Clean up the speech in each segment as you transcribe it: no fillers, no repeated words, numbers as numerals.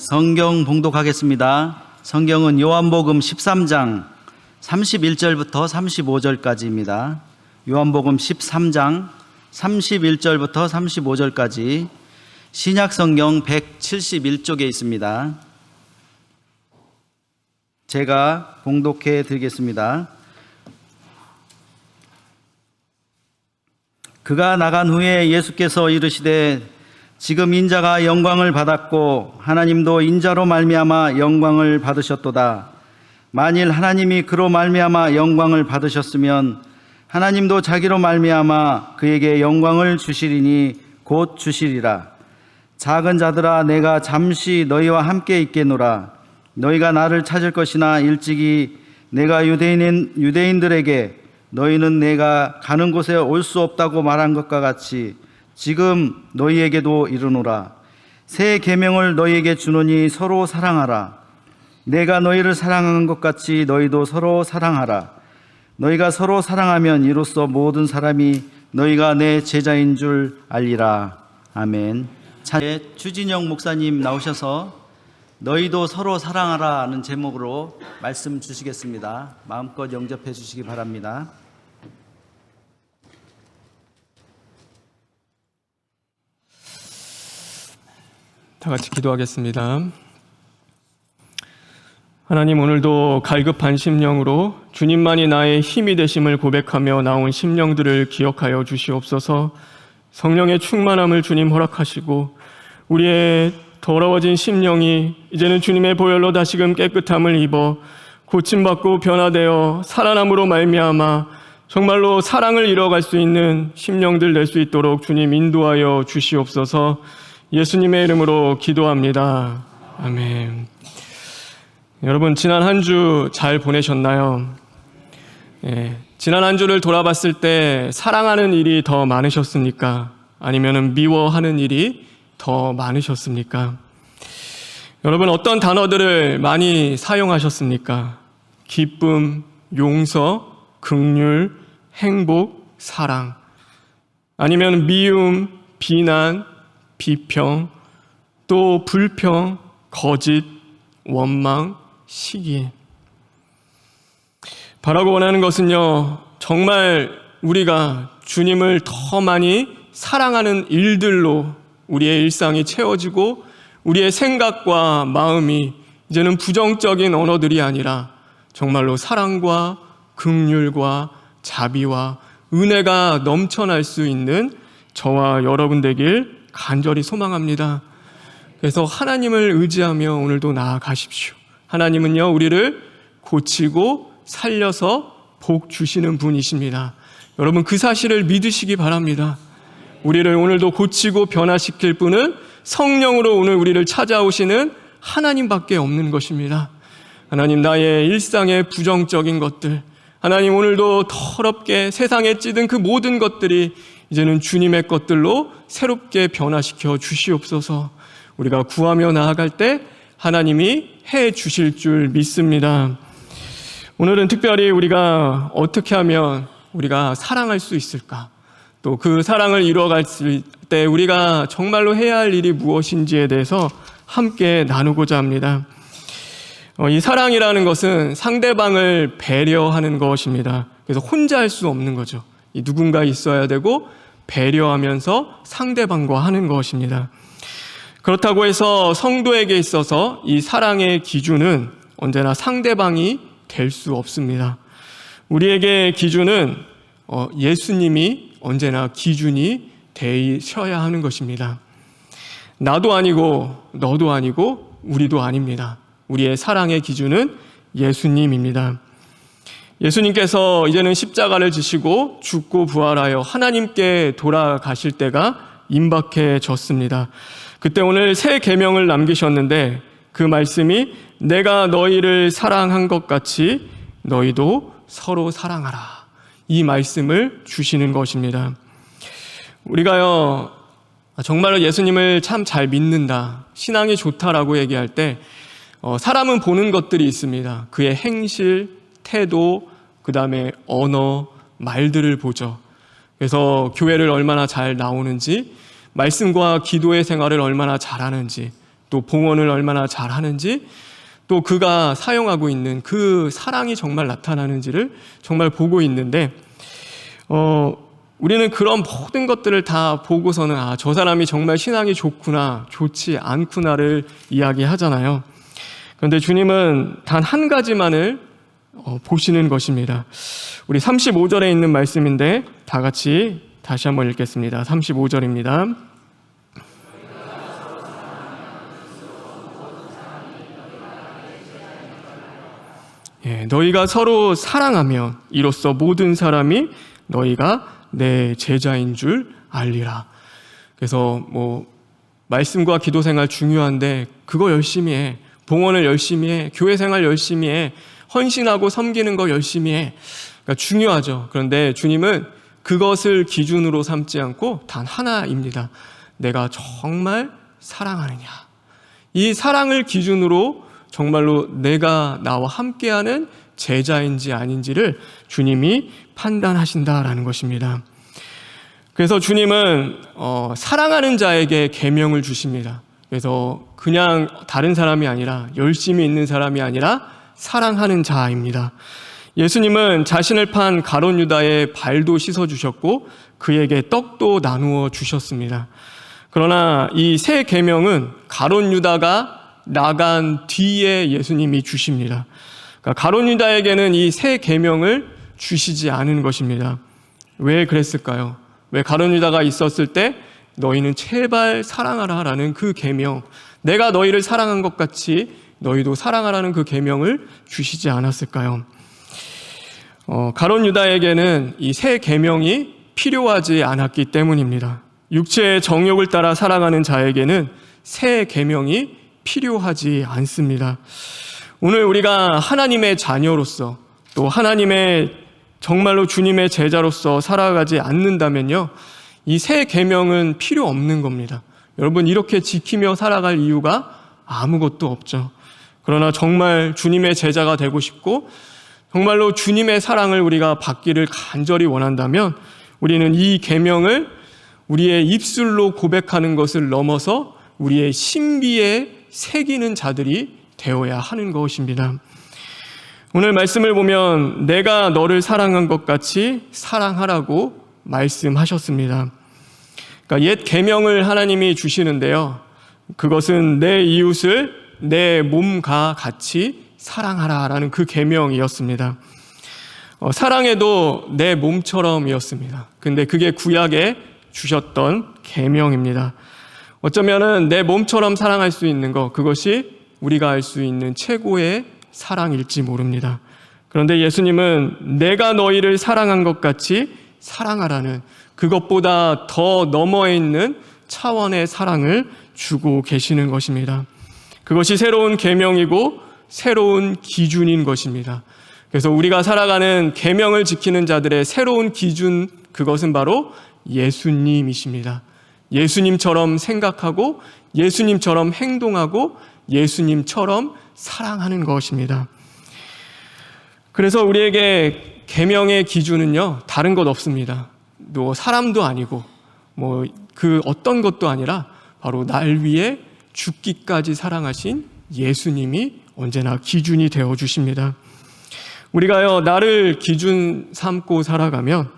성경 봉독하겠습니다. 성경은 요한복음 13장 31절부터 35절까지입니다. 요한복음 13장 31절부터 35절까지 신약성경 171쪽에 있습니다. 제가 봉독해 드리겠습니다. 그가 나간 후에 예수께서 이르시되 지금 인자가 영광을 받았고 하나님도 인자로 말미암아 영광을 받으셨도다. 만일 하나님이 그로 말미암아 영광을 받으셨으면 하나님도 자기로 말미암아 그에게 영광을 주시리니 곧 주시리라. 작은 자들아, 내가 잠시 너희와 함께 있겠노라. 너희가 나를 찾을 것이나 일찍이 내가 유대인들에게 너희는 내가 가는 곳에 올 수 없다고 말한 것과 같이 지금 너희에게도 이르노라. 새 계명을 너희에게 주노니 서로 사랑하라. 내가 너희를 사랑한 것 같이 너희도 서로 사랑하라. 너희가 서로 사랑하면 이로써 모든 사람이 너희가 내 제자인 줄 알리라. 아멘. 주진영 목사님 나오셔서 너희도 서로 사랑하라는 제목으로 말씀 주시겠습니다. 마음껏 영접해 주시기 바랍니다. 다 같이 기도하겠습니다. 하나님, 오늘도 갈급한 심령으로 주님만이 나의 힘이 되심을 고백하며 나온 심령들을 기억하여 주시옵소서. 성령의 충만함을 주님 허락하시고 우리의 더러워진 심령이 이제는 주님의 보혈로 다시금 깨끗함을 입어 고침받고 변화되어 살아남으로 말미암아 정말로 사랑을 이뤄갈 수 있는 심령들 낼 수 있도록 주님 인도하여 주시옵소서. 예수님의 이름으로 기도합니다. 아멘. 여러분, 지난 한 주 잘 보내셨나요? 지난 한 주를 돌아봤을 때 사랑하는 일이 더 많으셨습니까? 아니면 미워하는 일이 더 많으셨습니까? 여러분, 어떤 단어들을 많이 사용하셨습니까? 기쁨, 용서, 긍휼, 행복, 사랑. 아니면 미움, 비난, 비평, 또 불평, 거짓, 원망, 시기. 바라고 원하는 것은요, 정말 우리가 주님을 더 많이 사랑하는 일들로 우리의 일상이 채워지고 우리의 생각과 마음이 이제는 부정적인 언어들이 아니라 정말로 사랑과 긍휼과 자비와 은혜가 넘쳐날 수 있는 저와 여러분 되길 간절히 소망합니다. 그래서 하나님을 의지하며 오늘도 나아가십시오. 하나님은요, 우리를 고치고 살려서 복 주시는 분이십니다. 여러분, 그 사실을 믿으시기 바랍니다. 우리를 오늘도 고치고 변화시킬 분은 성령으로 오늘 우리를 찾아오시는 하나님밖에 없는 것입니다. 하나님, 나의 일상의 부정적인 것들, 하나님 오늘도 더럽게 세상에 찌든 그 모든 것들이 이제는 주님의 것들로 새롭게 변화시켜 주시옵소서. 우리가 구하며 나아갈 때 하나님이 해 주실 줄 믿습니다. 오늘은 특별히 우리가 어떻게 하면 우리가 사랑할 수 있을까? 또 그 사랑을 이루어갈 때 우리가 정말로 해야 할 일이 무엇인지에 대해서 함께 나누고자 합니다. 이 사랑이라는 것은 상대방을 배려하는 것입니다. 그래서 혼자 할 수 없는 거죠. 누군가 있어야 되고 배려하면서 상대방과 하는 것입니다. 그렇다고 해서 성도에게 있어서 이 사랑의 기준은 언제나 상대방이 될 수 없습니다. 우리에게 기준은 예수님이 언제나 기준이 되셔야 하는 것입니다. 나도 아니고 너도 아니고 우리도 아닙니다. 우리의 사랑의 기준은 예수님입니다. 예수님께서 이제는 십자가를 지시고 죽고 부활하여 하나님께 돌아가실 때가 임박해졌습니다. 그때 오늘 새 계명을 남기셨는데 그 말씀이 내가 너희를 사랑한 것 같이 너희도 서로 사랑하라. 이 말씀을 주시는 것입니다. 우리가요, 정말로 예수님을 참 잘 믿는다, 신앙이 좋다라고 얘기할 때 사람은 보는 것들이 있습니다. 그의 행실, 태도, 그 다음에 언어, 말들을 보죠. 그래서 교회를 얼마나 잘 나오는지, 말씀과 기도의 생활을 얼마나 잘하는지, 또 봉헌을 얼마나 잘하는지, 또 그가 사용하고 있는 그 사랑이 정말 나타나는지를 정말 보고 있는데, 우리는 그런 모든 것들을 다 보고서는 저 사람이 정말 신앙이 좋구나, 좋지 않구나를 이야기하잖아요. 그런데 주님은 단 한 가지만을 보시는 것입니다. 우리 35절에 있는 말씀인데 다 같이 다시 한번 읽겠습니다. 35절입니다. 너희가 서로 사랑하면 이로써 모든 사람이 너희가 내 제자인 줄 알리라. 그래서 말씀과 기도 생활 중요한데 그거 열심히 해. 봉헌을 열심히 해. 교회 생활 열심히 해. 헌신하고 섬기는 거 열심히 해. 그러니까 중요하죠. 그런데 주님은 그것을 기준으로 삼지 않고 단 하나입니다. 내가 정말 사랑하느냐. 이 사랑을 기준으로 정말로 내가 나와 함께하는 제자인지 아닌지를 주님이 판단하신다라는 것입니다. 그래서 주님은 사랑하는 자에게 계명을 주십니다. 그래서 그냥 다른 사람이 아니라, 열심히 있는 사람이 아니라 사랑하는 자입니다. 예수님은 자신을 판 가룟 유다의 발도 씻어주셨고 그에게 떡도 나누어 주셨습니다. 그러나 이 세 계명은 가룟 유다가 나간 뒤에 예수님이 주십니다. 그러니까 가룟 유다에게는 이 세 계명을 주시지 않은 것입니다. 왜 그랬을까요? 왜 가룟 유다가 있었을 때 너희는 제발 사랑하라라는 그 계명, 내가 너희를 사랑한 것 같이 너희도 사랑하라는 그 계명을 주시지 않았을까요? 가룟 유다에게는 이 세 계명이 필요하지 않았기 때문입니다. 육체의 정욕을 따라 살아가는 자에게는 세 계명이 필요하지 않습니다. 오늘 우리가 하나님의 자녀로서, 또 하나님의 정말로 주님의 제자로서 살아가지 않는다면요, 이 세 계명은 필요 없는 겁니다. 여러분, 이렇게 지키며 살아갈 이유가 아무것도 없죠. 그러나 정말 주님의 제자가 되고 싶고 정말로 주님의 사랑을 우리가 받기를 간절히 원한다면 우리는 이 계명을 우리의 입술로 고백하는 것을 넘어서 우리의 신비에 새기는 자들이 되어야 하는 것입니다. 오늘 말씀을 보면 내가 너를 사랑한 것 같이 사랑하라고 말씀하셨습니다. 그러니까 옛 계명을 하나님이 주시는데요, 그것은 내 이웃을 내 몸과 같이 사랑하라라는 그 계명이었습니다. 사랑해도 내 몸처럼이었습니다. 근데 그게 구약에 주셨던 계명입니다. 어쩌면은 내 몸처럼 사랑할 수 있는 것, 그것이 우리가 알 수 있는 최고의 사랑일지 모릅니다. 그런데 예수님은 내가 너희를 사랑한 것 같이 사랑하라는, 그것보다 더 너머에 있는 차원의 사랑을 주고 계시는 것입니다. 그것이 새로운 계명이고 새로운 기준인 것입니다. 그래서 우리가 살아가는 계명을 지키는 자들의 새로운 기준, 그것은 바로 예수님이십니다. 예수님처럼 생각하고 예수님처럼 행동하고 예수님처럼 사랑하는 것입니다. 그래서 우리에게 계명의 기준은요, 다른 것 없습니다. 또 사람도 아니고 그 어떤 것도 아니라 바로 날 위해 죽기까지 사랑하신 예수님이 언제나 기준이 되어 주십니다. 우리가요, 나를 기준 삼고 살아가면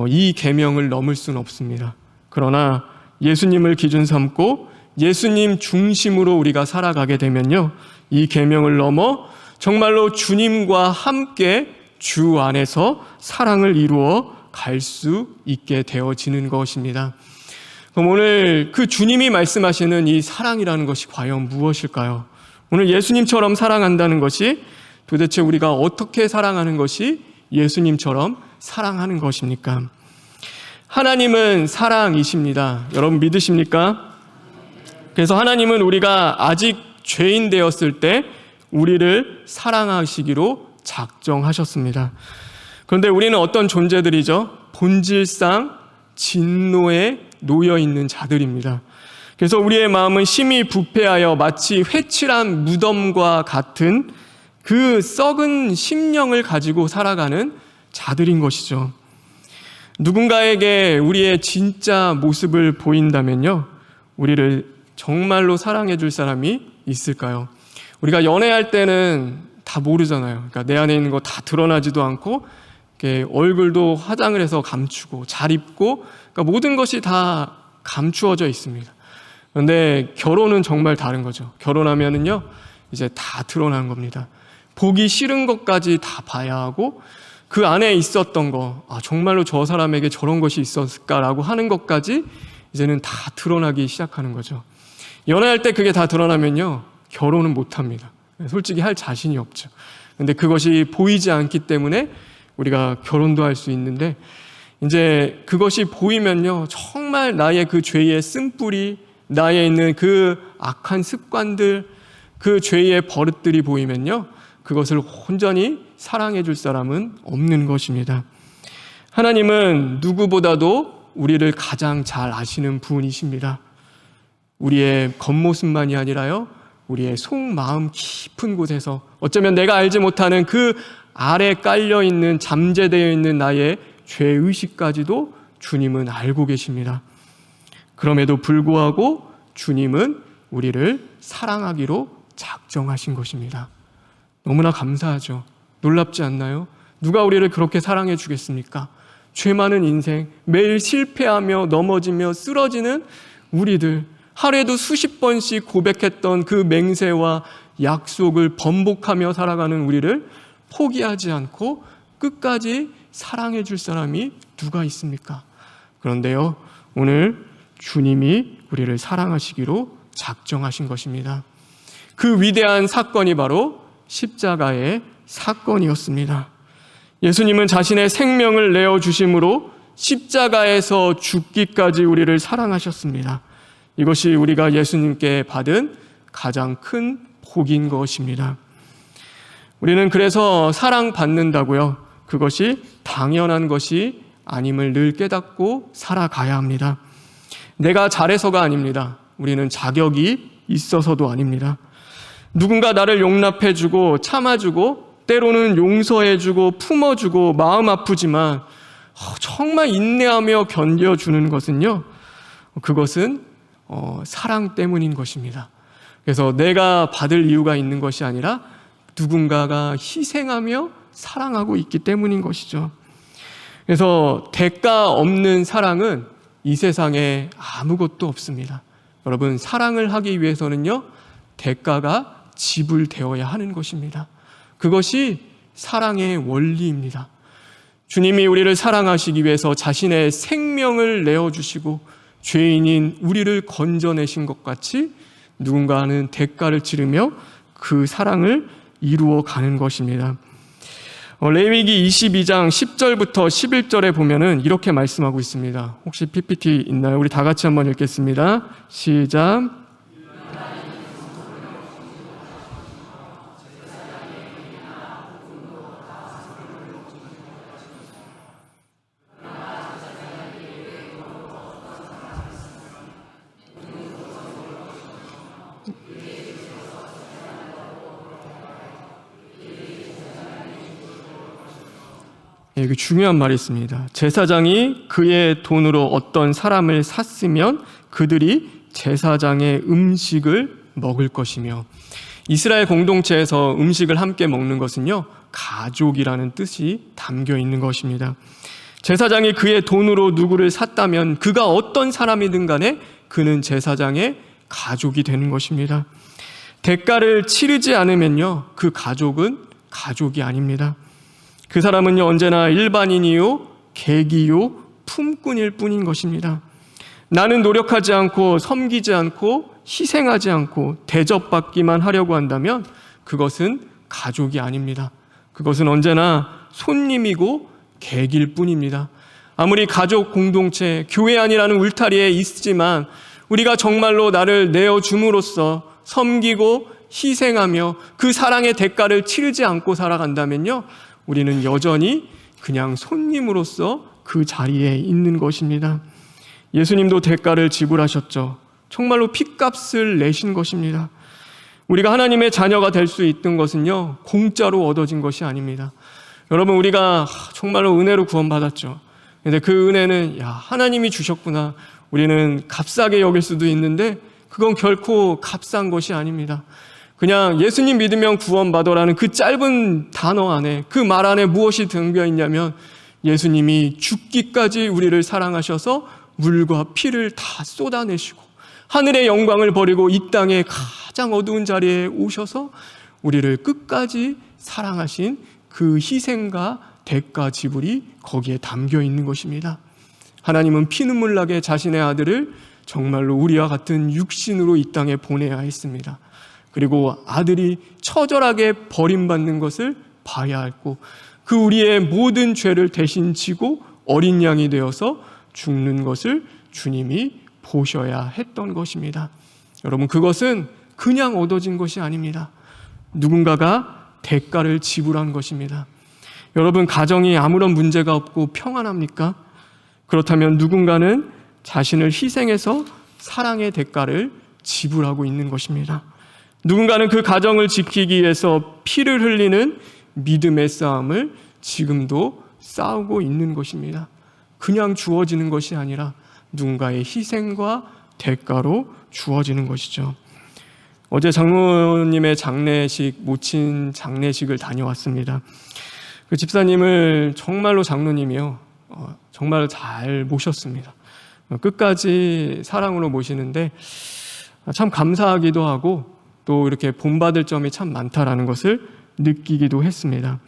이 계명을 넘을 수는 없습니다. 그러나 예수님을 기준 삼고 예수님 중심으로 우리가 살아가게 되면요, 이 계명을 넘어 정말로 주님과 함께 주 안에서 사랑을 이루어 갈 수 있게 되어지는 것입니다. 그럼 오늘 그 주님이 말씀하시는 이 사랑이라는 것이 과연 무엇일까요? 오늘 예수님처럼 사랑한다는 것이 도대체 우리가 어떻게 사랑하는 것이 예수님처럼 사랑하는 것입니까? 하나님은 사랑이십니다. 여러분 믿으십니까? 그래서 하나님은 우리가 아직 죄인 되었을 때 우리를 사랑하시기로 작정하셨습니다. 그런데 우리는 어떤 존재들이죠? 본질상 진노에 놓여 있는 자들입니다. 그래서 우리의 마음은 심히 부패하여 마치 회칠한 무덤과 같은 그 썩은 심령을 가지고 살아가는 자들인 것이죠. 누군가에게 우리의 진짜 모습을 보인다면요, 우리를 정말로 사랑해 줄 사람이 있을까요? 우리가 연애할 때는 다 모르잖아요. 그러니까 내 안에 있는 거 다 드러나지도 않고, 이렇게 얼굴도 화장을 해서 감추고 잘 입고, 그러니까 모든 것이 다 감추어져 있습니다. 그런데 결혼은 정말 다른 거죠. 결혼하면은요, 이제 다 드러나는 겁니다. 보기 싫은 것까지 다 봐야 하고, 그 안에 있었던 거, 정말로 저 사람에게 저런 것이 있었을까라고 하는 것까지 이제는 다 드러나기 시작하는 거죠. 연애할 때 그게 다 드러나면요, 결혼은 못 합니다. 솔직히 할 자신이 없죠. 근데 그것이 보이지 않기 때문에 우리가 결혼도 할 수 있는데, 이제 그것이 보이면요, 정말 나의 그 죄의 쓴뿌리, 나에 있는 그 악한 습관들, 그 죄의 버릇들이 보이면요, 그것을 온전히 사랑해 줄 사람은 없는 것입니다. 하나님은 누구보다도 우리를 가장 잘 아시는 분이십니다. 우리의 겉모습만이 아니라요, 우리의 속마음 깊은 곳에서, 어쩌면 내가 알지 못하는 그 아래 깔려있는, 잠재되어 있는 나의 죄의식까지도 주님은 알고 계십니다. 그럼에도 불구하고 주님은 우리를 사랑하기로 작정하신 것입니다. 너무나 감사하죠. 놀랍지 않나요? 누가 우리를 그렇게 사랑해 주겠습니까? 죄 많은 인생, 매일 실패하며 넘어지며 쓰러지는 우리들, 하루에도 수십 번씩 고백했던 그 맹세와 약속을 번복하며 살아가는 우리를 포기하지 않고 끝까지 사랑해 줄 사람이 누가 있습니까? 그런데요, 오늘 주님이 우리를 사랑하시기로 작정하신 것입니다. 그 위대한 사건이 바로 십자가의 사건이었습니다. 예수님은 자신의 생명을 내어주심으로 십자가에서 죽기까지 우리를 사랑하셨습니다. 이것이 우리가 예수님께 받은 가장 큰 복인 것입니다. 우리는 그래서 사랑받는다고요, 그것이 당연한 것이 아님을 늘 깨닫고 살아가야 합니다. 내가 잘해서가 아닙니다. 우리는 자격이 있어서도 아닙니다. 누군가 나를 용납해주고 참아주고 때로는 용서해주고 품어주고 마음 아프지만 정말 인내하며 견뎌주는 것은요, 그것은 사랑 때문인 것입니다. 그래서 내가 받을 이유가 있는 것이 아니라 누군가가 희생하며 사랑하고 있기 때문인 것이죠. 그래서 대가 없는 사랑은 이 세상에 아무것도 없습니다. 여러분, 사랑을 하기 위해서는요, 대가가 지불되어야 하는 것입니다. 그것이 사랑의 원리입니다. 주님이 우리를 사랑하시기 위해서 자신의 생명을 내어주시고 죄인인 우리를 건져내신 것 같이 누군가는 대가를 치르며 그 사랑을 이루어 가는 것입니다. 레위기 22장 10절부터 11절에 보면은 이렇게 말씀하고 있습니다. 혹시 PPT 있나요? 우리 다 같이 한번 읽겠습니다. 시작. 여기 중요한 말이 있습니다. 제사장이 그의 돈으로 어떤 사람을 샀으면 그들이 제사장의 음식을 먹을 것이며, 이스라엘 공동체에서 음식을 함께 먹는 것은요, 가족이라는 뜻이 담겨 있는 것입니다. 제사장이 그의 돈으로 누구를 샀다면 그가 어떤 사람이든 간에 그는 제사장의 가족이 되는 것입니다. 대가를 치르지 않으면요, 그 가족은 가족이 아닙니다. 그 사람은요, 언제나 일반인이요, 객이요, 품꾼일 뿐인 것입니다. 나는 노력하지 않고 섬기지 않고 희생하지 않고 대접받기만 하려고 한다면 그것은 가족이 아닙니다. 그것은 언제나 손님이고 객일 뿐입니다. 아무리 가족 공동체, 교회 안이라는 울타리에 있지만 우리가 정말로 나를 내어줌으로써 섬기고 희생하며 그 사랑의 대가를 치르지 않고 살아간다면요, 우리는 여전히 그냥 손님으로서 그 자리에 있는 것입니다. 예수님도 대가를 지불하셨죠. 정말로 핏값을 내신 것입니다. 우리가 하나님의 자녀가 될 수 있던 것은요, 공짜로 얻어진 것이 아닙니다. 여러분, 우리가 정말로 은혜로 구원받았죠. 근데 그 은혜는 하나님이 주셨구나, 우리는 값싸게 여길 수도 있는데 그건 결코 값싼 것이 아닙니다. 그냥 예수님 믿으면 구원받아라는 그 짧은 단어 안에, 그 말 안에 무엇이 담겨 있냐면 예수님이 죽기까지 우리를 사랑하셔서 물과 피를 다 쏟아내시고 하늘의 영광을 버리고 이 땅의 가장 어두운 자리에 오셔서 우리를 끝까지 사랑하신 그 희생과 대가 지불이 거기에 담겨 있는 것입니다. 하나님은 피눈물 나게 자신의 아들을 정말로 우리와 같은 육신으로 이 땅에 보내야 했습니다. 그리고 아들이 처절하게 버림받는 것을 봐야 했고 그 우리의 모든 죄를 대신 지고 어린 양이 되어서 죽는 것을 주님이 보셔야 했던 것입니다. 여러분, 그것은 그냥 얻어진 것이 아닙니다. 누군가가 대가를 지불한 것입니다. 여러분, 가정이 아무런 문제가 없고 평안합니까? 그렇다면 누군가는 자신을 희생해서 사랑의 대가를 지불하고 있는 것입니다. 누군가는 그 가정을 지키기 위해서 피를 흘리는 믿음의 싸움을 지금도 싸우고 있는 것입니다. 그냥 주어지는 것이 아니라 누군가의 희생과 대가로 주어지는 것이죠. 어제 장로님의 장례식, 모친 장례식을 다녀왔습니다. 그 집사님을 정말로 장로님이요, 정말 잘 모셨습니다. 끝까지 사랑으로 모시는데 참 감사하기도 하고 또 이렇게 본받을 점이 참 많다라는 것을 느끼기도 했습니다.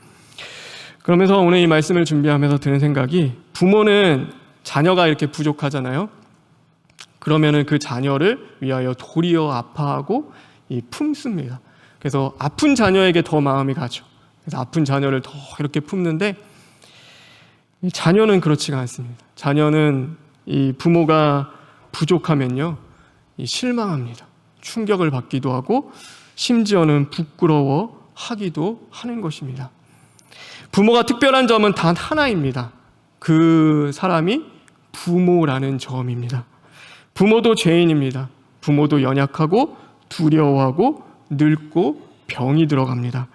그러면서 오늘 이 말씀을 준비하면서 드는 생각이, 부모는 자녀가 이렇게 부족하잖아요. 그러면은 그 자녀를 위하여 도리어 아파하고 품습니다. 그래서 아픈 자녀에게 더 마음이 가죠. 그래서 아픈 자녀를 더 이렇게 품는데, 자녀는 그렇지가 않습니다. 자녀는 이 부모가 부족하면요, 실망합니다. 충격을 받기도 하고 심지어는 부끄러워하기도 하는 것입니다. 부모가 특별한 점은 단 하나입니다. 그 사람이 부모라는 점입니다. 부모도 죄인입니다. 부모도 연약하고 두려워하고 늙고 병이 들어갑니다.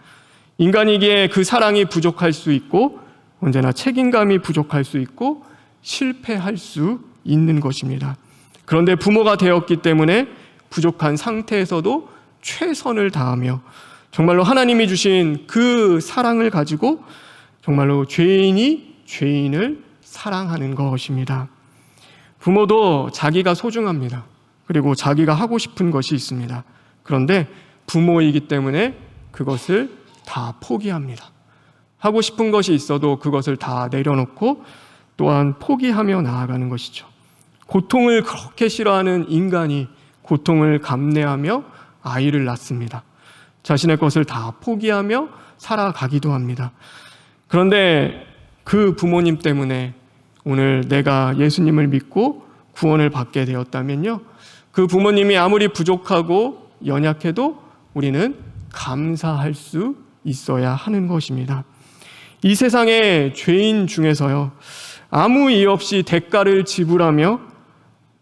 인간이기에 그 사랑이 부족할 수 있고 언제나 책임감이 부족할 수 있고 실패할 수 있는 것입니다. 그런데 부모가 되었기 때문에 부족한 상태에서도 최선을 다하며 정말로 하나님이 주신 그 사랑을 가지고 정말로 죄인이 죄인을 사랑하는 것입니다. 부모도 자기가 소중합니다. 그리고 자기가 하고 싶은 것이 있습니다. 그런데 부모이기 때문에 그것을 다 포기합니다. 하고 싶은 것이 있어도 그것을 다 내려놓고 또한 포기하며 나아가는 것이죠. 고통을 그렇게 싫어하는 인간이 고통을 감내하며 아이를 낳습니다. 자신의 것을 다 포기하며 살아가기도 합니다. 그런데 그 부모님 때문에 오늘 내가 예수님을 믿고 구원을 받게 되었다면요, 그 부모님이 아무리 부족하고 연약해도 우리는 감사할 수 있어야 하는 것입니다. 이 세상의 죄인 중에서요, 아무 이유 없이 대가를 지불하며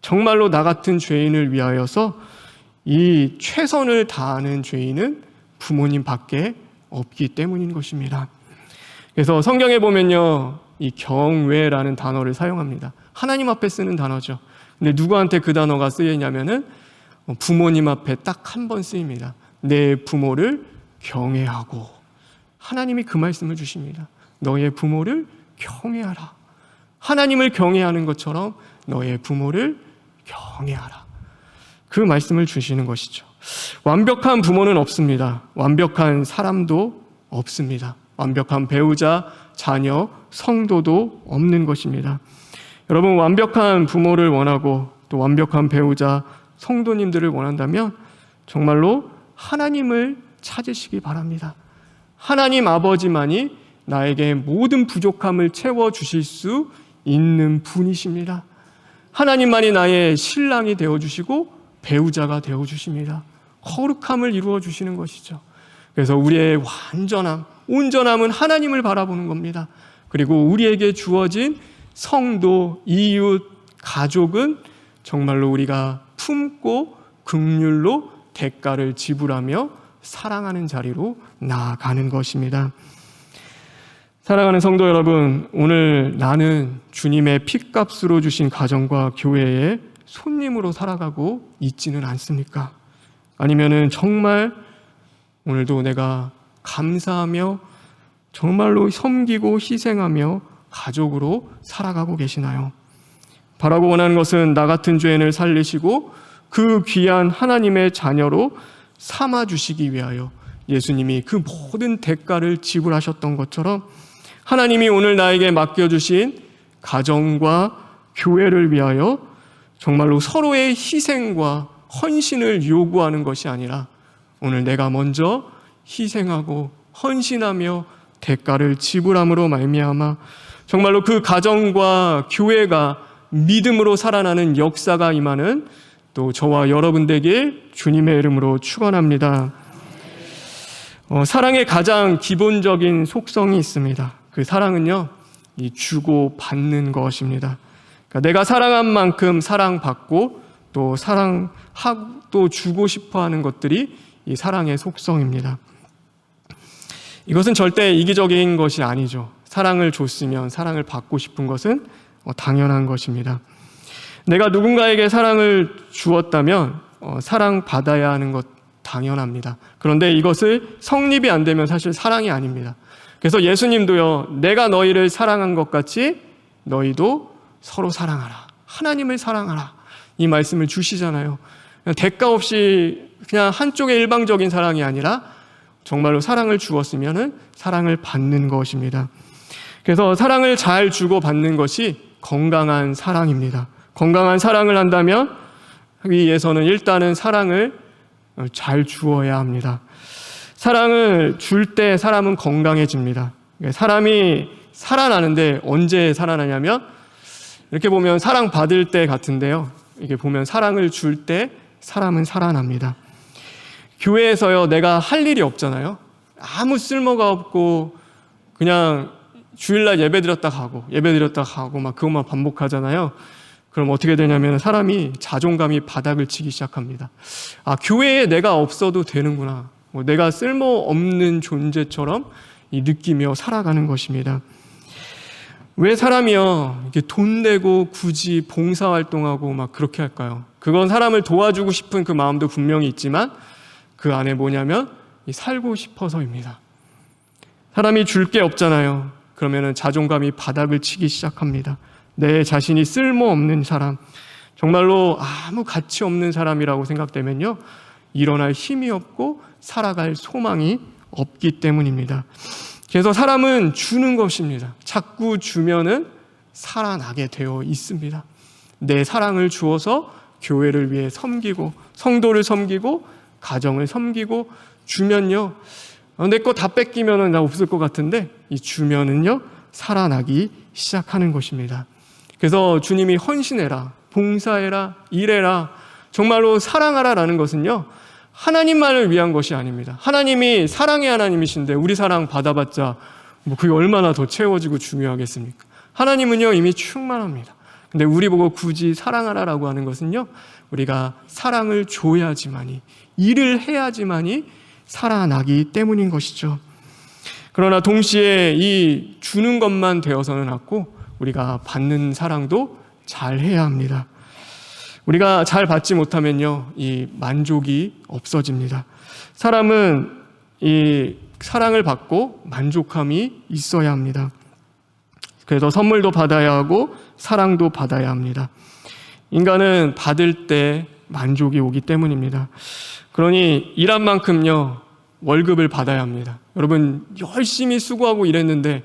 정말로 나 같은 죄인을 위하여서 이 최선을 다하는 죄인은 부모님밖에 없기 때문인 것입니다. 그래서 성경에 보면요, 이 경외라는 단어를 사용합니다. 하나님 앞에 쓰는 단어죠. 근데 누구한테 그 단어가 쓰이냐면은 부모님 앞에 딱 한 번 쓰입니다. 내 부모를 경외하고. 하나님이 그 말씀을 주십니다. 너의 부모를 경외하라. 하나님을 경외하는 것처럼 너의 부모를 경외하라. 그 말씀을 주시는 것이죠. 완벽한 부모는 없습니다. 완벽한 사람도 없습니다. 완벽한 배우자, 자녀, 성도도 없는 것입니다. 여러분, 완벽한 부모를 원하고 또 완벽한 배우자, 성도님들을 원한다면 정말로 하나님을 찾으시기 바랍니다. 하나님 아버지만이 나에게 모든 부족함을 채워주실 수 있는 분이십니다. 하나님만이 나의 신랑이 되어주시고 배우자가 되어주십니다. 거룩함을 이루어주시는 것이죠. 그래서 우리의 완전함, 온전함은 하나님을 바라보는 겁니다. 그리고 우리에게 주어진 성도, 이웃, 가족은 정말로 우리가 품고 긍휼로 대가를 지불하며 사랑하는 자리로 나아가는 것입니다. 사랑하는 성도 여러분, 오늘 나는 주님의 핏값으로 주신 가정과 교회에 손님으로 살아가고 있지는 않습니까? 아니면은 정말 오늘도 내가 감사하며 정말로 섬기고 희생하며 가족으로 살아가고 계시나요? 바라고 원하는 것은 나 같은 죄인을 살리시고 그 귀한 하나님의 자녀로 삼아주시기 위하여 예수님이 그 모든 대가를 지불하셨던 것처럼 하나님이 오늘 나에게 맡겨주신 가정과 교회를 위하여 정말로 서로의 희생과 헌신을 요구하는 것이 아니라 오늘 내가 먼저 희생하고 헌신하며 대가를 지불함으로 말미암아 정말로 그 가정과 교회가 믿음으로 살아나는 역사가 임하는 또 저와 여러분 되길 주님의 이름으로 축원합니다. 사랑의 가장 기본적인 속성이 있습니다. 그 사랑은요, 이 주고 받는 것입니다. 그러니까 내가 사랑한 만큼 사랑받고 또 사랑하고 또 주고 싶어하는 것들이 이 사랑의 속성입니다. 이것은 절대 이기적인 것이 아니죠. 사랑을 줬으면 사랑을 받고 싶은 것은 당연한 것입니다. 내가 누군가에게 사랑을 주었다면 사랑받아야 하는 것 당연합니다. 그런데 이것을 성립이 안 되면 사실 사랑이 아닙니다. 그래서 예수님도요, 내가 너희를 사랑한 것 같이 너희도 서로 사랑하라. 하나님을 사랑하라. 이 말씀을 주시잖아요. 대가 없이 그냥 한쪽의 일방적인 사랑이 아니라 정말로 사랑을 주었으면 사랑을 받는 것입니다. 그래서 사랑을 잘 주고 받는 것이 건강한 사랑입니다. 건강한 사랑을 한다면 위해서는 일단은 사랑을 잘 주어야 합니다. 사랑을 줄 때 사람은 건강해집니다. 사람이 살아나는데 언제 살아나냐면 이렇게 보면 사랑 받을 때 같은데요. 이게 보면 사랑을 줄 때 사람은 살아납니다. 교회에서요, 내가 할 일이 없잖아요. 아무 쓸모가 없고 그냥 주일날 예배드렸다 가고 막 그것만 반복하잖아요. 그럼 어떻게 되냐면 사람이 자존감이 바닥을 치기 시작합니다. 아, 교회에 내가 없어도 되는구나. 내가 쓸모없는 존재처럼 느끼며 살아가는 것입니다. 왜 사람이요, 이렇게 돈 내고 굳이 봉사활동하고 막 그렇게 할까요? 그건 사람을 도와주고 싶은 그 마음도 분명히 있지만 그 안에 뭐냐면 살고 싶어서입니다. 사람이 줄 게 없잖아요. 그러면 자존감이 바닥을 치기 시작합니다. 내 자신이 쓸모없는 사람, 정말로 아무 가치 없는 사람이라고 생각되면요, 일어날 힘이 없고 살아갈 소망이 없기 때문입니다. 그래서 사람은 주는 것입니다. 자꾸 주면은 살아나게 되어 있습니다. 내 사랑을 주어서 교회를 위해 섬기고 성도를 섬기고 가정을 섬기고 주면요, 내 거 다 뺏기면은 나 없을 것 같은데 이 주면은요 살아나기 시작하는 것입니다. 그래서 주님이 헌신해라, 봉사해라, 일해라, 정말로 사랑하라라는 것은요 하나님만을 위한 것이 아닙니다. 하나님이 사랑의 하나님이신데 우리 사랑 받아봤자 뭐 그게 얼마나 더 채워지고 중요하겠습니까? 하나님은요 이미 충만합니다. 근데 우리 보고 굳이 사랑하라라고 하는 것은요, 우리가 사랑을 줘야지만이, 일을 해야지만이 살아나기 때문인 것이죠. 그러나 동시에 이 주는 것만 되어서는 않고 우리가 받는 사랑도 잘 해야 합니다. 우리가 잘 받지 못하면요, 이 만족이 없어집니다. 사람은 이 사랑을 받고 만족함이 있어야 합니다. 그래서 선물도 받아야 하고 사랑도 받아야 합니다. 인간은 받을 때 만족이 오기 때문입니다. 그러니 일한 만큼요 월급을 받아야 합니다. 여러분 열심히 수고하고 일했는데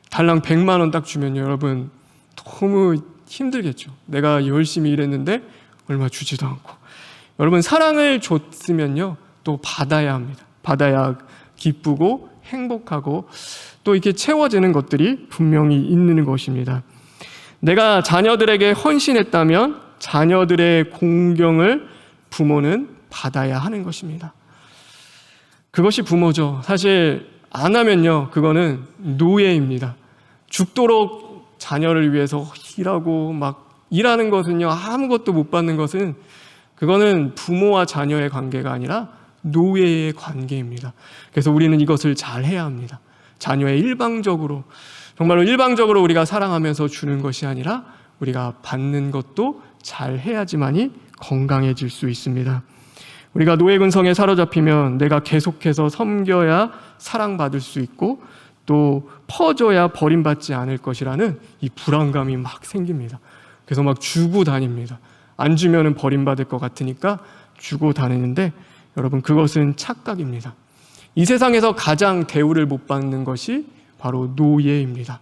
달랑 100만 원 딱 주면요, 여러분 너무 힘들겠죠. 내가 열심히 일했는데 얼마 주지도 않고. 여러분 사랑을 줬으면요 또 받아야 합니다. 받아야 기쁘고 행복하고 또 이렇게 채워지는 것들이 분명히 있는 것입니다. 내가 자녀들에게 헌신했다면 자녀들의 공경을 부모는 받아야 하는 것입니다. 그것이 부모죠. 사실 안 하면요 그거는 노예입니다. 죽도록 자녀를 위해서 일하고 막 일하는 것은요, 아무것도 못 받는 것은 그거는 부모와 자녀의 관계가 아니라 노예의 관계입니다. 그래서 우리는 이것을 잘 해야 합니다. 자녀의 정말로 일방적으로 우리가 사랑하면서 주는 것이 아니라 우리가 받는 것도 잘 해야지만이 건강해질 수 있습니다. 우리가 노예근성에 사로잡히면 내가 계속해서 섬겨야 사랑받을 수 있고 또 퍼져야 버림받지 않을 것이라는 이 불안감이 막 생깁니다. 그래서 막 주고 다닙니다. 안 주면은 버림받을 것 같으니까 주고 다니는데 여러분, 그것은 착각입니다. 이 세상에서 가장 대우를 못 받는 것이 바로 노예입니다.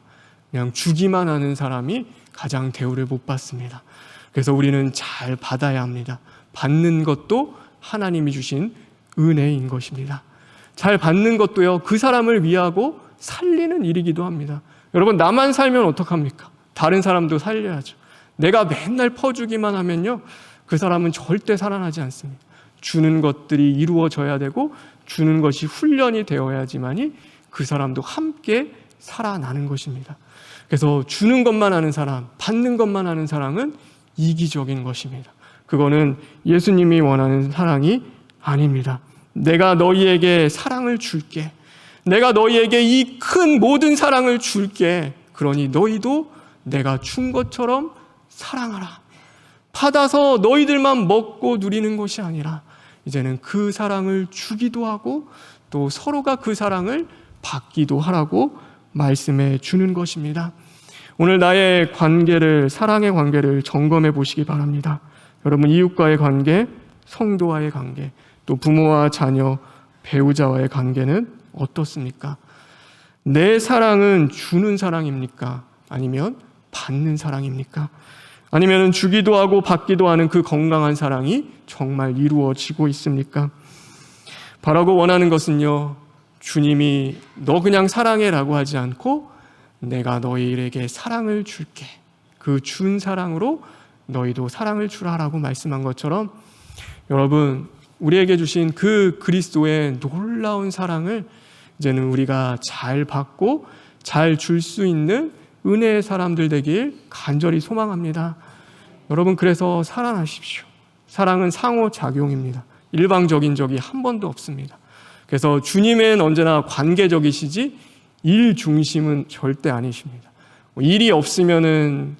그냥 주기만 하는 사람이 가장 대우를 못 받습니다. 그래서 우리는 잘 받아야 합니다. 받는 것도 하나님이 주신 은혜인 것입니다. 잘 받는 것도요, 그 사람을 위하고 살리는 일이기도 합니다. 여러분, 나만 살면 어떡합니까? 다른 사람도 살려야죠. 내가 맨날 퍼주기만 하면요, 그 사람은 절대 살아나지 않습니다. 주는 것들이 이루어져야 되고 주는 것이 훈련이 되어야지만이 그 사람도 함께 살아나는 것입니다. 그래서 주는 것만 하는 사람, 받는 것만 하는 사랑은 이기적인 것입니다. 그거는 예수님이 원하는 사랑이 아닙니다. 내가 너희에게 사랑을 줄게. 내가 너희에게 이 큰 모든 사랑을 줄게. 그러니 너희도 내가 준 것처럼 사랑하라. 받아서 너희들만 먹고 누리는 것이 아니라 이제는 그 사랑을 주기도 하고 또 서로가 그 사랑을 받기도 하라고 말씀해 주는 것입니다. 오늘 나의 관계를, 사랑의 관계를 점검해 보시기 바랍니다. 여러분, 이웃과의 관계, 성도와의 관계, 또 부모와 자녀, 배우자와의 관계는 어떻습니까? 내 사랑은 주는 사랑입니까? 아니면 받는 사랑입니까? 아니면 주기도 하고 받기도 하는 그 건강한 사랑이 정말 이루어지고 있습니까? 바라고 원하는 것은요, 주님이 너 그냥 사랑해라고 하지 않고 내가 너희에게 사랑을 줄게. 그 준 사랑으로 너희도 사랑을 주라라고 말씀한 것처럼 여러분, 우리에게 주신 그 그리스도의 놀라운 사랑을 이제는 우리가 잘 받고 잘 줄 수 있는 은혜의 사람들 되길 간절히 소망합니다. 여러분, 그래서 살아나십시오. 사랑은 상호작용입니다. 일방적인 적이 한 번도 없습니다. 그래서 주님은 언제나 관계적이시지 일 중심은 절대 아니십니다. 일이 없으면은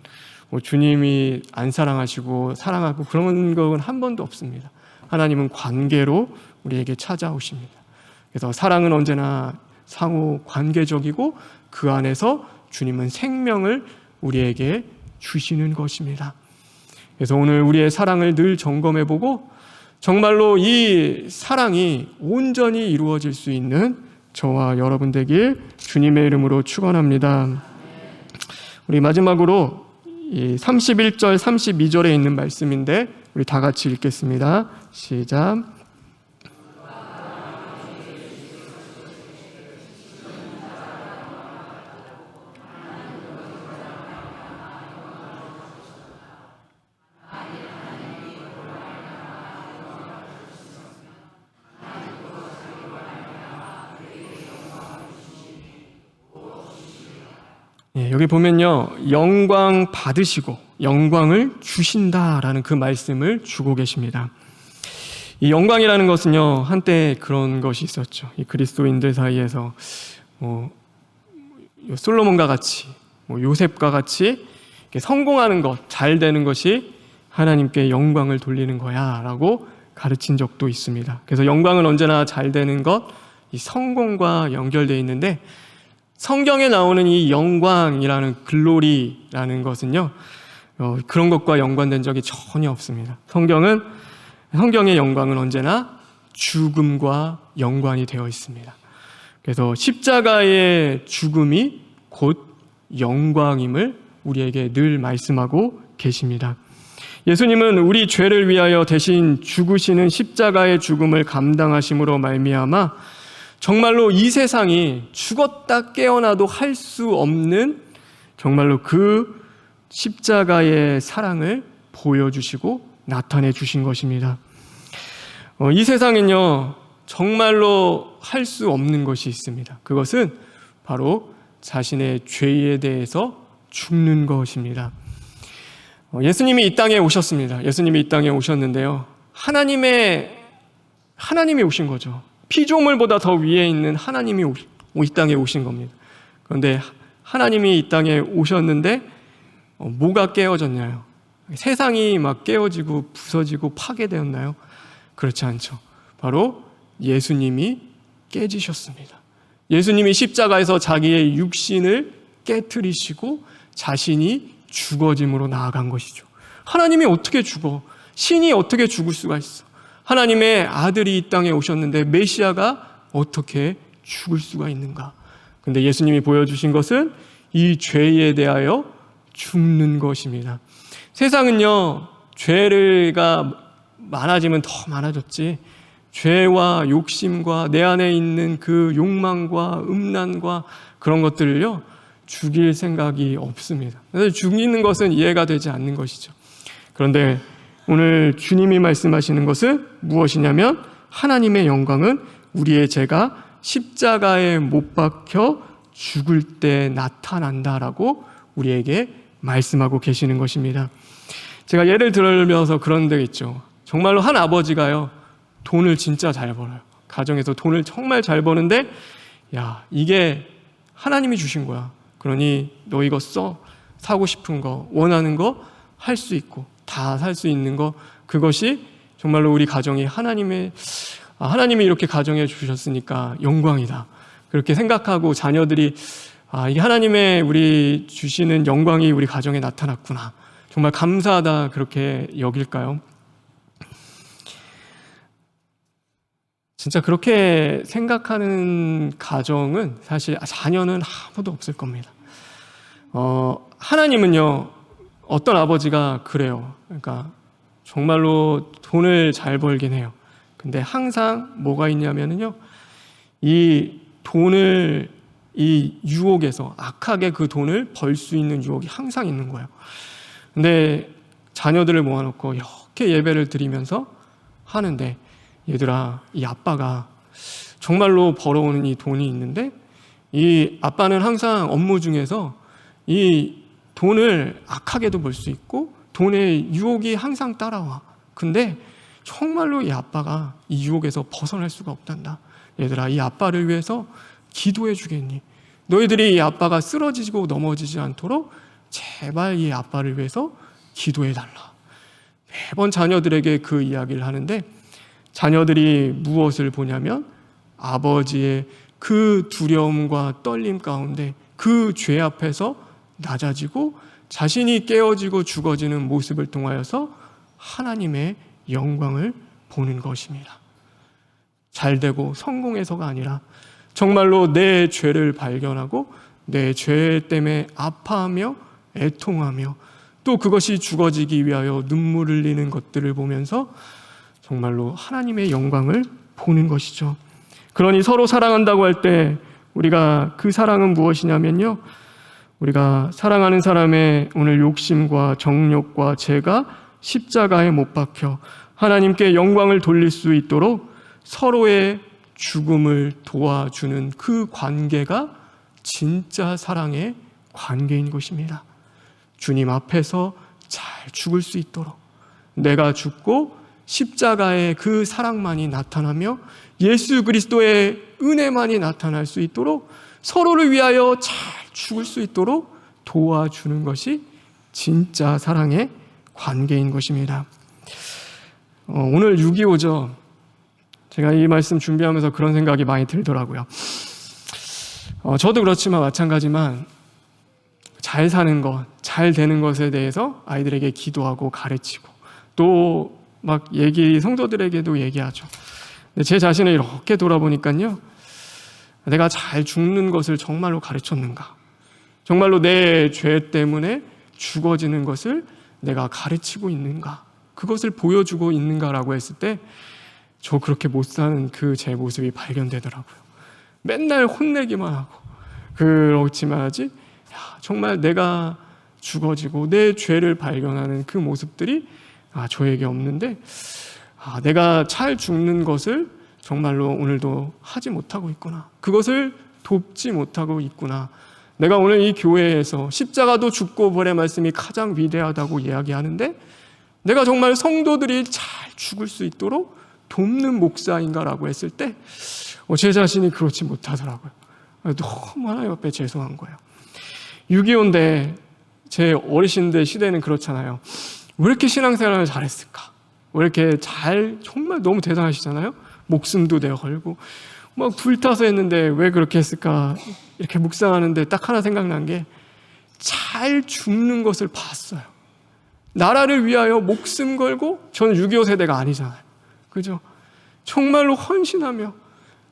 주님이 안 사랑하시고 사랑하고 그런 건 한 번도 없습니다. 하나님은 관계로 우리에게 찾아오십니다. 그래서 사랑은 언제나 상호 관계적이고 그 안에서 주님은 생명을 우리에게 주시는 것입니다. 그래서 오늘 우리의 사랑을 늘 점검해보고 정말로 이 사랑이 온전히 이루어질 수 있는 저와 여러분 되길 주님의 이름으로 축원합니다. 우리 마지막으로 이 31절, 32절에 있는 말씀인데 우리 다 같이 읽겠습니다. 시작. 여기 보면요, 영광 받으시고 영광을 주신다라는 그 말씀을 주고 계십니다. 이 영광이라는 것은요, 한때 그런 것이 있었죠. 이 그리스도인들 사이에서 솔로몬과 같이, 요셉과 같이 성공하는 것, 잘 되는 것이 하나님께 영광을 돌리는 거야라고 가르친 적도 있습니다. 그래서 영광은 언제나 잘 되는 것, 이 성공과 연결되어 있는데 성경에 나오는 이 영광이라는 글로리라는 것은요, 그런 것과 연관된 적이 전혀 없습니다. 성경의 영광은 언제나 죽음과 연관이 되어 있습니다. 그래서 십자가의 죽음이 곧 영광임을 우리에게 늘 말씀하고 계십니다. 예수님은 우리 죄를 위하여 대신 죽으시는 십자가의 죽음을 감당하심으로 말미암아 정말로 이 세상이 죽었다 깨어나도 할 수 없는 정말로 그 십자가의 사랑을 보여주시고 나타내 주신 것입니다. 이 세상엔요, 정말로 할 수 없는 것이 있습니다. 그것은 바로 자신의 죄에 대해서 죽는 것입니다. 예수님이 이 땅에 오셨습니다. 예수님이 이 땅에 오셨는데요, 하나님이 오신 거죠. 피조물보다 더 위에 있는 하나님이 이 땅에 오신 겁니다. 그런데 하나님이 이 땅에 오셨는데 뭐가 깨어졌냐요? 세상이 막 깨어지고 부서지고 파괴되었나요? 그렇지 않죠. 바로 예수님이 깨지셨습니다. 예수님이 십자가에서 자기의 육신을 깨트리시고 자신이 죽어짐으로 나아간 것이죠. 하나님이 어떻게 죽어? 신이 어떻게 죽을 수가 있어? 하나님의 아들이 이 땅에 오셨는데 메시아가 어떻게 죽을 수가 있는가? 근데 예수님이 보여주신 것은 이 죄에 대하여 죽는 것입니다. 세상은요, 죄가 많아지면 더 많아졌지, 죄와 욕심과 내 안에 있는 그 욕망과 음란과 그런 것들을요, 죽일 생각이 없습니다. 그래서 죽이는 것은 이해가 되지 않는 것이죠. 그런데 오늘 주님이 말씀하시는 것은 무엇이냐면, 하나님의 영광은 우리의 죄가 십자가에 못 박혀 죽을 때 나타난다라고 우리에게 말씀하고 계시는 것입니다. 제가 예를 들면서 그런 데 있죠. 정말로 한 아버지가요, 돈을 진짜 잘 벌어요. 가정에서 돈을 정말 잘 버는데, 야, 이게 하나님이 주신 거야. 그러니 너 이거 써. 사고 싶은 거, 원하는 거 할 수 있고 다 살 수 있는 거, 그것이 정말로 우리 가정이 하나님이 이렇게 가정해 주셨으니까 영광이다. 그렇게 생각하고 자녀들이 이게 하나님의 우리 주시는 영광이 우리 가정에 나타났구나. 정말 감사하다. 그렇게 여길까요? 진짜 그렇게 생각하는 가정은 사실 자녀는 아무도 없을 겁니다. 하나님은요, 어떤 아버지가 그래요. 그러니까 정말로 돈을 잘 벌긴 해요. 근데 항상 뭐가 있냐면요, 이 돈을, 이 유혹에서 악하게 그 돈을 벌 수 있는 유혹이 항상 있는 거예요. 근데 자녀들을 모아놓고 이렇게 예배를 드리면서 하는데, 얘들아, 이 아빠가 정말로 벌어오는 이 돈이 있는데, 이 아빠는 항상 업무 중에서 이 돈을 악하게도 벌 수 있고 돈의 유혹이 항상 따라와. 근데 정말로 이 아빠가 이 유혹에서 벗어날 수가 없단다. 얘들아, 이 아빠를 위해서 기도해 주겠니? 너희들이 이 아빠가 쓰러지고 넘어지지 않도록 제발 이 아빠를 위해서 기도해 달라. 매번 자녀들에게 그 이야기를 하는데, 자녀들이 무엇을 보냐면 아버지의 그 두려움과 떨림 가운데 그 죄 앞에서 낮아지고 자신이 깨어지고 죽어지는 모습을 통하여서 하나님의 영광을 보는 것입니다. 잘되고 성공해서가 아니라 정말로 내 죄를 발견하고 내 죄 때문에 아파하며 애통하며 또 그것이 죽어지기 위하여 눈물을 흘리는 것들을 보면서 정말로 하나님의 영광을 보는 것이죠. 그러니 서로 사랑한다고 할 때 우리가 그 사랑은 무엇이냐면요, 우리가 사랑하는 사람의 오늘 욕심과 정욕과 죄가 십자가에 못 박혀 하나님께 영광을 돌릴 수 있도록 서로의 죽음을 도와주는 그 관계가 진짜 사랑의 관계인 것입니다. 주님 앞에서 잘 죽을 수 있도록 내가 죽고 십자가의 그 사랑만이 나타나며 예수 그리스도의 은혜만이 나타날 수 있도록 서로를 위하여 잘 죽을 수 있도록 도와주는 것이 진짜 사랑의 관계인 것입니다. 오늘 6.25죠. 제가 이 말씀 준비하면서 그런 생각이 많이 들더라고요. 저도 그렇지만 마찬가지만 잘 사는 것, 잘 되는 것에 대해서 아이들에게 기도하고 가르치고 또 막 성도들에게도 얘기하죠. 근데 제 자신을 이렇게 돌아보니까요, 내가 잘 죽는 것을 정말로 가르쳤는가? 정말로 내 죄 때문에 죽어지는 것을 내가 가르치고 있는가? 그것을 보여주고 있는가라고 했을 때 저 그렇게 못 사는 그 제 모습이 발견되더라고요. 맨날 혼내기만 하고 그렇지만 하지, 정말 내가 죽어지고 내 죄를 발견하는 그 모습들이 저에게 없는데, 내가 잘 죽는 것을 정말로 오늘도 하지 못하고 있구나. 그것을 돕지 못하고 있구나. 내가 오늘 이 교회에서 십자가도 죽고 부활의 말씀이 가장 위대하다고 이야기하는데 내가 정말 성도들이 잘 죽을 수 있도록 돕는 목사인가라고 했을 때 제 자신이 그렇지 못하더라고요. 너무 하나님 앞에 죄송한 거예요. 6.25인데 제 어르신들 시대는 그렇잖아요. 왜 이렇게 신앙생활을 잘했을까? 왜 이렇게 정말 너무 대단하시잖아요? 목숨도 내어 걸고 막 불타서 했는데 왜 그렇게 했을까? 이렇게 묵상하는데 딱 하나 생각난 게 잘 죽는 것을 봤어요. 나라를 위하여 목숨 걸고, 저는 6.25 세대가 아니잖아요. 그죠? 정말로 헌신하며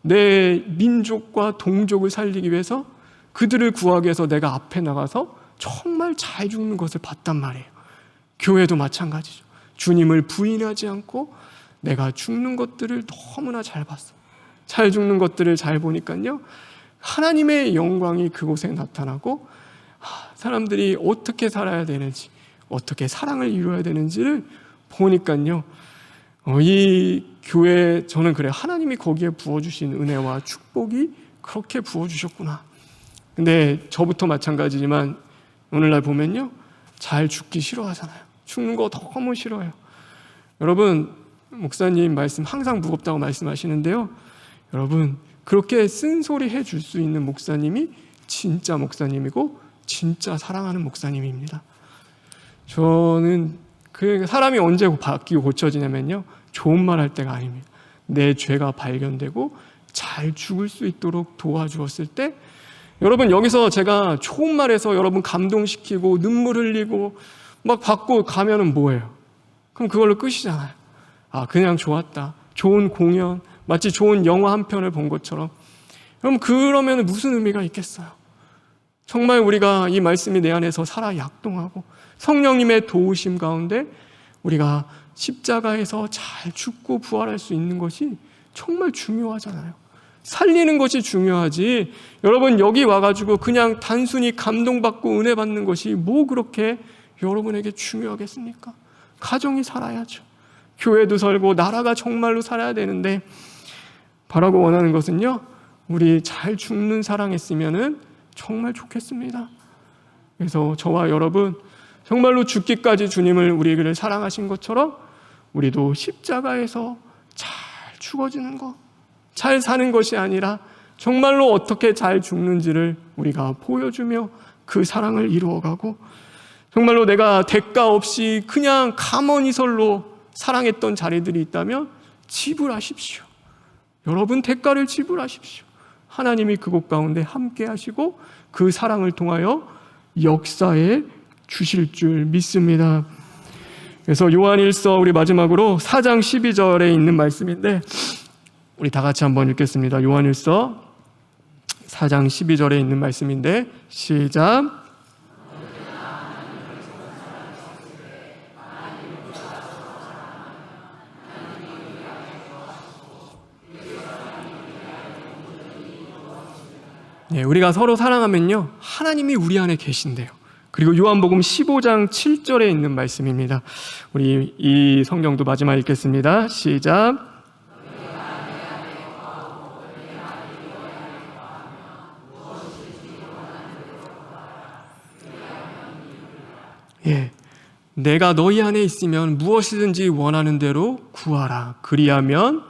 내 민족과 동족을 살리기 위해서, 그들을 구하기 위해서 내가 앞에 나가서 정말 잘 죽는 것을 봤단 말이에요. 교회도 마찬가지죠. 주님을 부인하지 않고 내가 죽는 것들을 너무나 잘 봤어요. 잘 죽는 것들을 잘 보니까요, 하나님의 영광이 그곳에 나타나고 사람들이 어떻게 살아야 되는지, 어떻게 사랑을 이루어야 되는지를 보니까요, 이 교회, 저는 그래요. 하나님이 거기에 부어주신 은혜와 축복이 그렇게 부어주셨구나. 근데 저부터 마찬가지지만 오늘날 보면요, 잘 죽기 싫어하잖아요. 죽는 거 너무 싫어요. 여러분, 목사님 말씀 항상 무겁다고 말씀하시는데요, 여러분, 그렇게 쓴소리 해줄 수 있는 목사님이 진짜 목사님이고 진짜 사랑하는 목사님입니다. 저는 사람이 언제 바뀌고 고쳐지냐면요, 좋은 말 할 때가 아닙니다. 내 죄가 발견되고 잘 죽을 수 있도록 도와주었을 때, 여러분, 여기서 제가 좋은 말해서 여러분 감동시키고 눈물 흘리고 막 받고 가면은 뭐예요? 그럼 그걸로 끝이잖아요. 그냥 좋았다, 좋은 공연, 마치 좋은 영화 한 편을 본 것처럼. 그럼 그러면 무슨 의미가 있겠어요? 정말 우리가 이 말씀이 내 안에서 살아 약동하고 성령님의 도우심 가운데 우리가 십자가에서 잘 죽고 부활할 수 있는 것이 정말 중요하잖아요. 살리는 것이 중요하지, 여러분 여기 와가지고 그냥 단순히 감동받고 은혜 받는 것이 뭐 그렇게 여러분에게 중요하겠습니까? 가정이 살아야죠. 교회도 살고 나라가 정말로 살아야 되는데, 바라고 원하는 것은요, 우리 잘 죽는 사랑했으면은 정말 좋겠습니다. 그래서 저와 여러분, 정말로 죽기까지 주님을 우리를 사랑하신 것처럼 우리도 십자가에서 잘 죽어지는 것, 잘 사는 것이 아니라 정말로 어떻게 잘 죽는지를 우리가 보여주며 그 사랑을 이루어가고, 정말로 내가 대가 없이 그냥 가머니설로 사랑했던 자리들이 있다면 지불하십시오. 여러분, 대가를 지불하십시오. 하나님이 그곳 가운데 함께 하시고 그 사랑을 통하여 역사해 주실 줄 믿습니다. 그래서 요한일서, 우리 마지막으로 4장 12절에 있는 말씀인데 우리 다 같이 한번 읽겠습니다. 요한일서 4장 12절에 있는 말씀인데, 시작. 우리가 서로 사랑하면요, 하나님이 우리 안에 계신대요. 그리고 요한복음 15장 7절에 있는 말씀입니다. 우리 이 성경도 마지막 읽겠습니다. 시작. 내가 너희 안에 있으면 무엇이든지 원하는 대로 구하라. 그리하면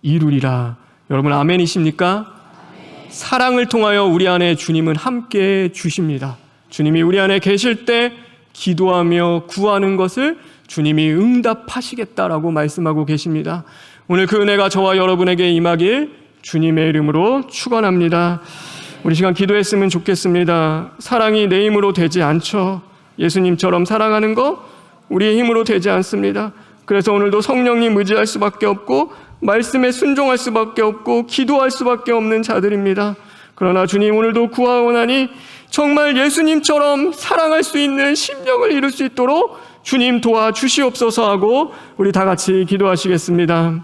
이루리라. 여러분, 아멘이십니까? 사랑을 통하여 우리 안에 주님은 함께 주십니다. 주님이 우리 안에 계실 때 기도하며 구하는 것을 주님이 응답하시겠다라고 말씀하고 계십니다. 오늘 그 은혜가 저와 여러분에게 임하길 주님의 이름으로 축원합니다. 우리 시간 기도했으면 좋겠습니다. 사랑이 내 힘으로 되지 않죠. 예수님처럼 사랑하는 거 우리의 힘으로 되지 않습니다. 그래서 오늘도 성령님 의지할 수밖에 없고 말씀에 순종할 수밖에 없고 기도할 수밖에 없는 자들입니다. 그러나 주님, 오늘도 구하오나니 정말 예수님처럼 사랑할 수 있는 심령을 이룰 수 있도록 주님 도와주시옵소서 하고 우리 다 같이 기도하시겠습니다.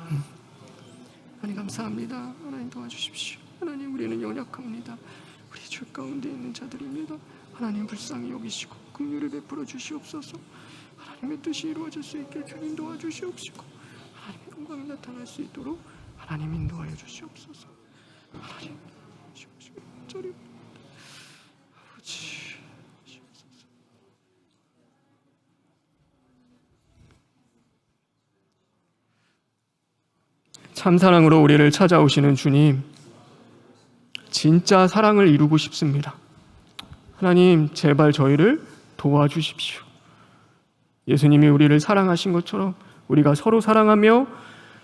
하나님 감사합니다. 하나님 도와주십시오. 하나님, 우리는 연약합니다. 우리 죄 가운데 있는 자들입니다. 하나님 불쌍히 여기시고 긍휼을 베풀어 주시옵소서. 하나님의 뜻이 이루어질 수 있게 주님 도와주시옵시고 하나님의 영광이 나타날 수 있도록 하나님 인도하여 주시옵소서. 하나님 주시옵시고 저리 아버지 주시옵소서. 참사랑으로 우리를 찾아오시는 주님, 진짜 사랑을 이루고 싶습니다. 하나님, 제발 저희를 도와주십시오. 예수님이 우리를 사랑하신 것처럼 우리가 서로 사랑하며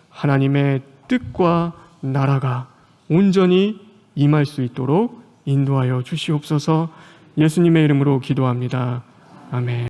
하나님의 뜻과 나라가 온전히 임할 수 있도록 인도하여 주시옵소서. 예수님의 이름으로 기도합니다. 아멘.